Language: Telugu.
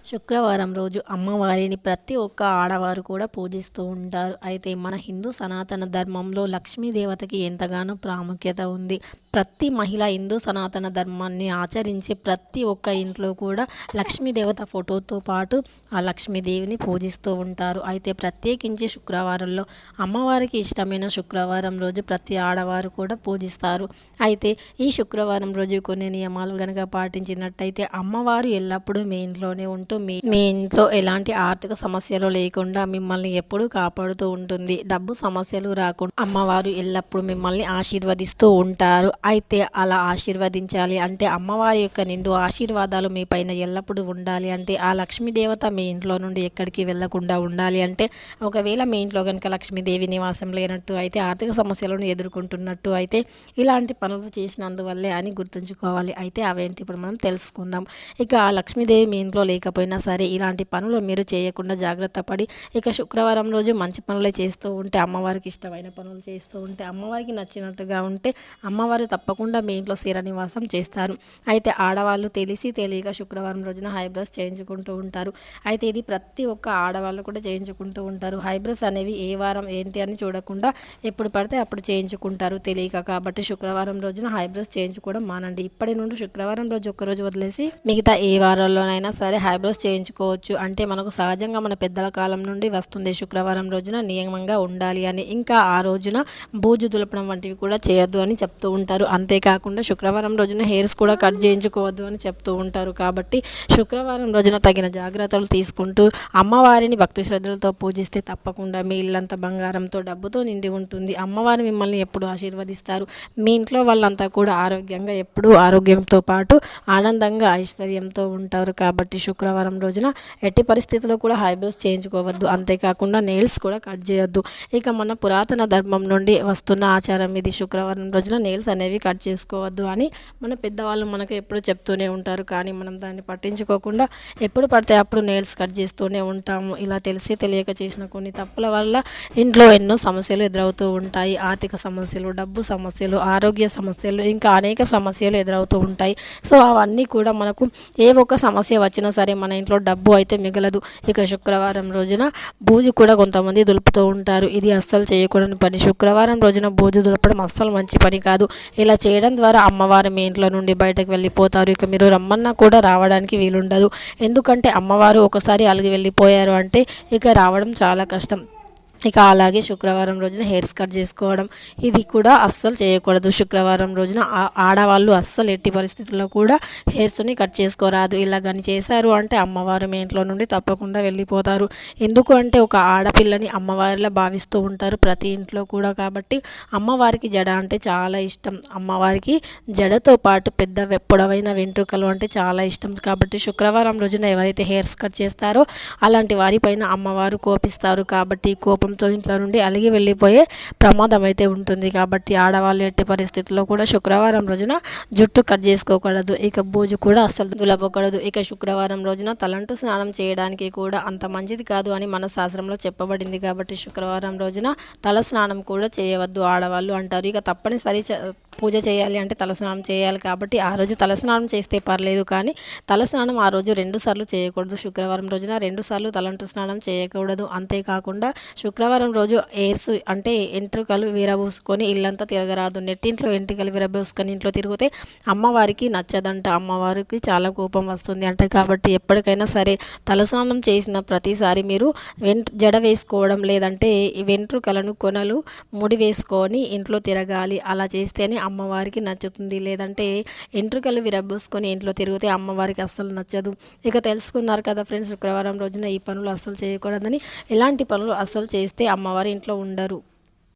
శుక్రవారం రోజు అమ్మవారిని ప్రతి ఒక్క ఆడవారు కూడా పూజిస్తూ ఉంటారు. అయితే మన హిందూ సనాతన ధర్మంలో లక్ష్మీదేవతకి ఎంతగానో ప్రాముఖ్యత ఉంది. ప్రతి మహిళ హిందూ సనాతన ధర్మాన్ని ఆచరించే ప్రతి ఒక్క ఇంట్లో కూడా లక్ష్మీదేవత ఫోటోతో పాటు ఆ లక్ష్మీదేవిని పూజిస్తూ ఉంటారు. అయితే ప్రత్యేకించి శుక్రవారంలో అమ్మవారికి ఇష్టమైన శుక్రవారం రోజు ప్రతి ఆడవారు కూడా పూజిస్తారు. అయితే ఈ శుక్రవారం రోజు కొన్ని నియమాలు కనుక పాటించినట్టయితే అమ్మవారు ఎల్లప్పుడూ మీ ఇంట్లోనే ఉంటూ మీ ఇంట్లో ఎలాంటి ఆర్థిక సమస్యలు లేకుండా మిమ్మల్ని ఎప్పుడూ కాపాడుతూ ఉంటుంది. డబ్బు సమస్యలు రాకుండా అమ్మవారు ఎల్లప్పుడూ మిమ్మల్ని ఆశీర్వదిస్తూ ఉంటారు. అయితే అలా ఆశీర్వదించాలి అంటే అమ్మవారి యొక్క నిండు ఆశీర్వాదాలు మీ పైన ఎల్లప్పుడూ ఉండాలి అంటే ఆ లక్ష్మీదేవత మీ ఇంట్లో నుండి ఎక్కడికి వెళ్లకుండా ఉండాలి అంటే ఒకవేళ మీ ఇంట్లో కనుక లక్ష్మీదేవి నివాసం లేనట్టు అయితే ఆర్థిక సమస్యలను ఎదుర్కొంటున్నట్టు అయితే ఇలాంటి పనులు చేసినందువల్లే అని గుర్తుంచుకోవాలి. అయితే అవేంటి ఇప్పుడు మనం తెలుసుకుందాం. ఇక ఆ లక్ష్మీదేవి మీ ఇంట్లో లేకపోయినా సరే ఇలాంటి పనులు మీరు చేయకుండా జాగ్రత్త పడి ఇక శుక్రవారం రోజు మంచి పనులే చేస్తూ ఉంటే అమ్మవారికి ఇష్టమైన పనులు చేస్తూ ఉంటే అమ్మవారికి నచ్చినట్టుగా ఉంటే అమ్మవారు తప్పకుండా మీ ఇంట్లో స్థిర నివాసం చేస్తారు. అయితే ఆడవాళ్ళు తెలియక శుక్రవారం రోజున హైబ్రోస్ చేయించుకుంటూ ఉంటారు. అయితే ఇది ప్రతి ఒక్క ఆడవాళ్ళు కూడా చేయించుకుంటూ ఉంటారు. హైబ్రోస్ అనేవి ఏ వారం ఏంటి అని చూడకుండా ఎప్పుడు పడితే అప్పుడు చేయించుకుంటారు తెలియక. కాబట్టి శుక్రవారం రోజున హైబ్రోస్ చేయించుకోవడం మానండి. ఇప్పటి నుండి శుక్రవారం రోజు ఒక్కరోజు వదిలేసి మిగతా ఏ వారాల్లోనైనా సరే హైబ్రోస్ చేయించుకోవచ్చు. అంటే మనకు సహజంగా మన పెద్దల కాలం నుండి వస్తుంది శుక్రవారం రోజున నియమంగా ఉండాలి అని. ఇంకా ఆ రోజున బూజు దులపడం వంటివి కూడా చేయొద్దు అని చెప్తూ ఉంటారు. అంతేకాకుండా శుక్రవారం రోజున హెయిర్స్ కూడా కట్ చేయించుకోవద్దు అని చెప్తూ ఉంటారు. కాబట్టి శుక్రవారం రోజున తగిన జాగ్రత్తలు తీసుకుంటూ అమ్మవారిని భక్తి శ్రద్ధలతో పూజిస్తే తప్పకుండా మీ ఇల్లంతా బంగారంతో డబ్బుతో నిండి ఉంటుంది. అమ్మవారు మిమ్మల్ని ఎప్పుడు ఆశీర్వదిస్తారు. మీ ఇంట్లో వాళ్ళంతా కూడా ఆరోగ్యంగా ఎప్పుడూ ఆరోగ్యంతో పాటు ఆనందంగా ఐశ్వర్యంతో ఉంటారు. కాబట్టి శుక్రవారం రోజున ఎట్టి పరిస్థితుల్లో కూడా హైబ్రోస్ చేయించుకోవద్దు. అంతేకాకుండా నెయిల్స్ కూడా కట్ చేయొద్దు. ఇక మన పురాతన ధర్మం నుండి వస్తున్న ఆచారం ఇది. శుక్రవారం రోజున నెయిల్స్ అనేవి కట్ చేసుకోవద్దు అని మన పెద్దవాళ్ళు మనకు ఎప్పుడు చెప్తూనే ఉంటారు. కానీ మనం దాన్ని పట్టించుకోకుండా ఎప్పుడు పడితే అప్పుడు నెయిల్స్ కట్ చేస్తూనే ఉంటాము. ఇలా తెలియక చేసిన కొన్ని తప్పుల వల్ల ఇంట్లో ఎన్నో సమస్యలు ఎదురవుతూ ఉంటాయి. ఆర్థిక సమస్యలు, డబ్బు సమస్యలు, ఆరోగ్య సమస్యలు, ఇంకా అనేక సమస్యలు ఎదురవుతూ ఉంటాయి. సో అవన్నీ కూడా మనకు ఏ ఒక్క సమస్య వచ్చినా సరే మన ఇంట్లో డబ్బు అయితే మిగలదు. ఇక శుక్రవారం రోజున బూజు కూడా కొంతమంది దులుపుతూ ఉంటారు. ఇది అస్సలు చేయకూడని పని. శుక్రవారం రోజున బూజు దులపడం అస్సలు మంచి పని కాదు. ఇలా చేయడం ద్వారా అమ్మవారు మీ ఇంట్లో నుండి బయటకు వెళ్ళిపోతారు. ఇక మీరు రమ్మన్నా కూడా రావడానికి వీలుండదు. ఎందుకంటే అమ్మవారు ఒకసారి అలిగి వెళ్ళిపోయారు అంటే ఇక రావడం చాలా కష్టం. ఇక అలాగే శుక్రవారం రోజున హెయిర్స్ కట్ చేసుకోవడం ఇది కూడా అస్సలు చేయకూడదు. శుక్రవారం రోజున ఆడవాళ్ళు అస్సలు ఎట్టి పరిస్థితుల్లో కూడా హెయిర్స్ని కట్ చేసుకోరాదు. ఇలా కానీ చేశారు అంటే అమ్మవారు మీ ఇంట్లో నుండి తప్పకుండా వెళ్ళిపోతారు. ఎందుకు అంటే ఒక ఆడపిల్లని అమ్మవారిలా భావిస్తూ ఉంటారు ప్రతి ఇంట్లో కూడా. కాబట్టి అమ్మవారికి జడ అంటే చాలా ఇష్టం. అమ్మవారికి జడతో పాటు పెద్ద పొడవైన వెంట్రుకలు అంటే చాలా ఇష్టం. కాబట్టి శుక్రవారం రోజున ఎవరైతే హెయిర్స్ కట్ చేస్తారో అలాంటి వారిపైన అమ్మవారు కోపిస్తారు. కాబట్టి కోపంతో ఇంట్లో నుండి అలిగి వెళ్ళిపోయే ప్రమాదం అయితే ఉంటుంది. కాబట్టి ఆడవాళ్ళు ఎట్టి పరిస్థితుల్లో కూడా శుక్రవారం రోజున జుట్టు కట్ చేసుకోకూడదు. ఇక బూజు కూడా అస్సలు దులపకూడదు. ఇక శుక్రవారం రోజున తలంటు స్నానం చేయడానికి కూడా అంత మంచిది కాదు అని మన శాస్త్రంలో చెప్పబడింది. కాబట్టి శుక్రవారం రోజున తల స్నానం కూడా చేయవద్దు ఆడవాళ్ళు అంటారు. ఇక తప్పనిసరి పూజ చేయాలి అంటే తలస్నానం చేయాలి. కాబట్టి ఆ రోజు తలస్నానం చేస్తే పర్లేదు, కానీ తలస్నానం ఆ రోజు 2 సార్లు చేయకూడదు. శుక్రవారం రోజున 2 సార్లు తలంటు స్నానం చేయకూడదు. అంతేకాకుండా శుక్రవారం రోజు ఎయిర్స్ అంటే ఎంట్రుకలు విరబూసుకొని ఇల్లంతా తిరగరాదు. నెట్టింట్లో ఎంట్రుకలు విరబూసుకొని ఇంట్లో తిరిగితే అమ్మవారికి నచ్చదంట. అమ్మవారికి చాలా కోపం వస్తుంది అంటే. కాబట్టి ఎప్పటికైనా సరే తలస్నానం చేసిన ప్రతిసారి మీరు జడ వేసుకోవడం లేదంటే వెంట్రుకలను కొనలు ముడి వేసుకొని ఇంట్లో తిరగాలి. అలా చేస్తేనే అమ్మవారికి నచ్చుతుంది. లేదంటే ఎంట్రుకలు విరబూసుకొని ఇంట్లో తిరిగితే అమ్మవారికి అస్సలు నచ్చదు. ఇక తెలుసుకున్నారు కదా ఫ్రెండ్స్, శుక్రవారం రోజున ఈ పనులు అస్సలు చేయకూడదని. ఇలాంటి పనులు అస్సలు చేస్తే అమ్మవారి ఇంట్లో ఉండరు.